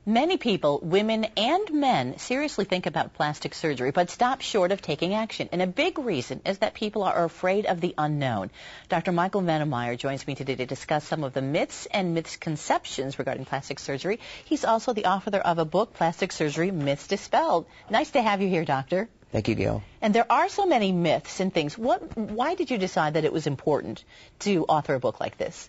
Many people, women and men, seriously think about plastic surgery, but stop short of taking action. And a big reason is that people are afraid of the unknown. Dr. Michael Venemeyer joins me today to discuss some of the myths and misconceptions regarding plastic surgery. He's also the author of a book, Plastic Surgery Myths Dispelled. Nice to have you here, Doctor. Thank you, Gail. And there are so many myths and things. Why did you decide that it was important to author a book like this?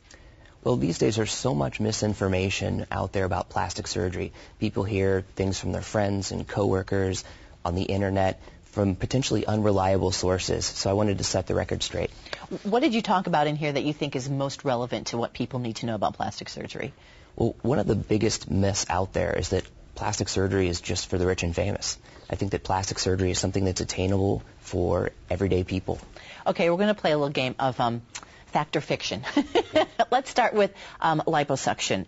Well, these days there's so much misinformation out there about plastic surgery. People hear things from their friends and coworkers, on the internet, from potentially unreliable sources. So I wanted to set the record straight. What did you talk about in here that you think is most relevant to what people need to know about plastic surgery? Well, one of the biggest myths out there is that plastic surgery is just for the rich and famous. I think that plastic surgery is something that's attainable for everyday people. Okay, we're going to play a little game of fact or fiction. Let's start with liposuction.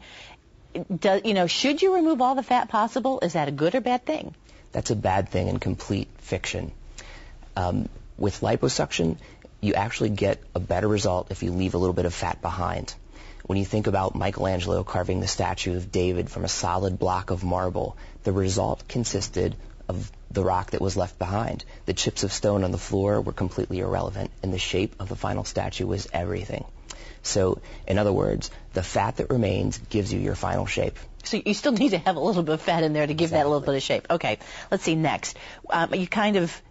Should you remove all the fat possible? Is that a good or bad thing? That's a bad thing and complete fiction. With liposuction, you actually get a better result if you leave a little bit of fat behind. When you think about Michelangelo carving the statue of David from a solid block of marble, the result consisted of the rock that was left behind. The chips of stone on the floor were completely irrelevant, and the shape of the final statue was everything. So, in other words, the fat that remains gives you your final shape. So you still need to have a little bit of fat in there to give that a little bit of shape. Okay, let's see next. You kind of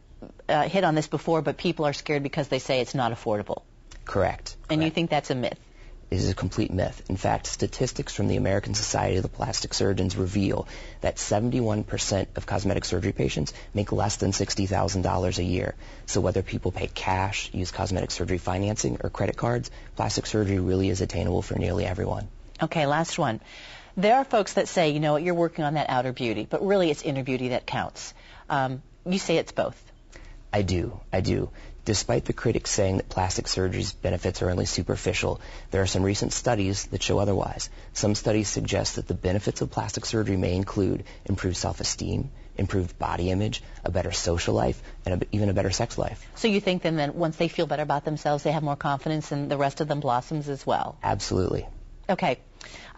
hit on this before, but people are scared because they say it's not affordable. Correct. And you think that's a myth? Is a complete myth. In fact, statistics from the American Society of the Plastic Surgeons reveal that 71% of cosmetic surgery patients make less than $60,000 a year. So whether people pay cash, use cosmetic surgery financing, or credit cards, plastic surgery really is attainable for nearly everyone. Okay, last one. There are folks that say, you're working on that outer beauty, but really it's inner beauty that counts. You say it's both. I do. Despite the critics saying that plastic surgery's benefits are only superficial, there are some recent studies that show otherwise. Some studies suggest that the benefits of plastic surgery may include improved self-esteem, improved body image, a better social life, and even a better sex life. So you think then that once they feel better about themselves, they have more confidence and the rest of them blossoms as well? Absolutely. Okay.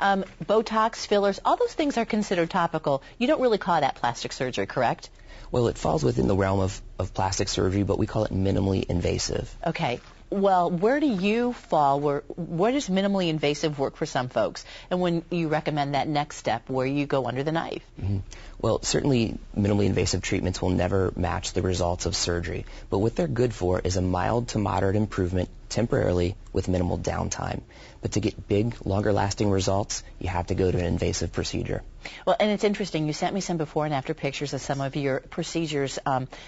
Botox, fillers, all those things are considered topical. You don't really call that plastic surgery, correct? Well, it falls within the realm of plastic surgery, but we call it minimally invasive. Okay. Well, where do you fall? Where does minimally invasive work for some folks? And when you recommend that next step where you go under the knife? Mm-hmm. Well, certainly minimally invasive treatments will never match the results of surgery. But what they're good for is a mild to moderate improvement temporarily with minimal downtime. But to get big, longer-lasting results, you have to go to an invasive procedure. Well, and it's interesting. You sent me some before and after pictures of some of your procedures,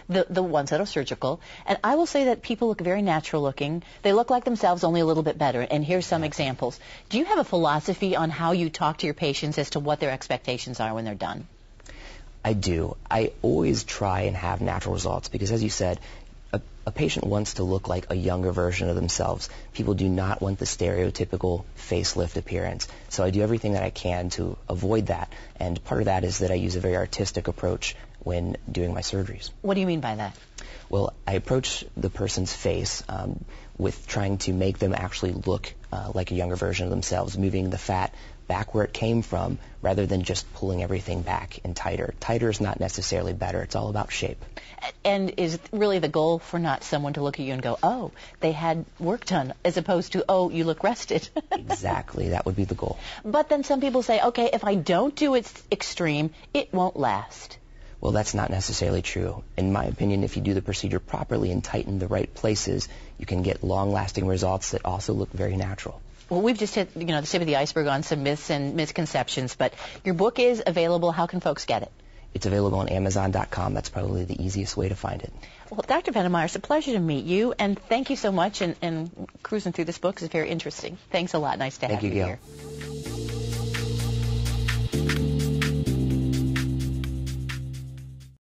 the ones that are surgical. And I will say that people look very natural looking. They look like themselves, only a little bit better. And here's some examples. Do you have a philosophy on how you talk to your patients as to what their expectations are when they're done? I do. I always try and have natural results because, as you said, a patient wants to look like a younger version of themselves. People do not want the stereotypical facelift appearance. So I do everything that I can to avoid that. And part of that is that I use a very artistic approach when doing my surgeries. What do you mean by that? Well, I approach the person's face with trying to make them actually look like a younger version of themselves, moving the fat back where it came from rather than just pulling everything back and tighter. Tighter is not necessarily better. It's all about shape. And is really the goal for not someone to look at you and go, oh, they had work done, as opposed to, oh, you look rested? Exactly. That would be the goal. But then some people say, okay, if I don't do it extreme, it won't last. Well, that's not necessarily true. In my opinion, if you do the procedure properly and tighten the right places, you can get long-lasting results that also look very natural. Well, we've just hit, the tip of the iceberg on some myths and misconceptions, but your book is available. How can folks get it? It's available on Amazon.com. That's probably the easiest way to find it. Well, Dr. Venemeyer, it's a pleasure to meet you, and thank you so much, and cruising through this book is very interesting. Thanks a lot. Nice to have you here. Thank you, Gail.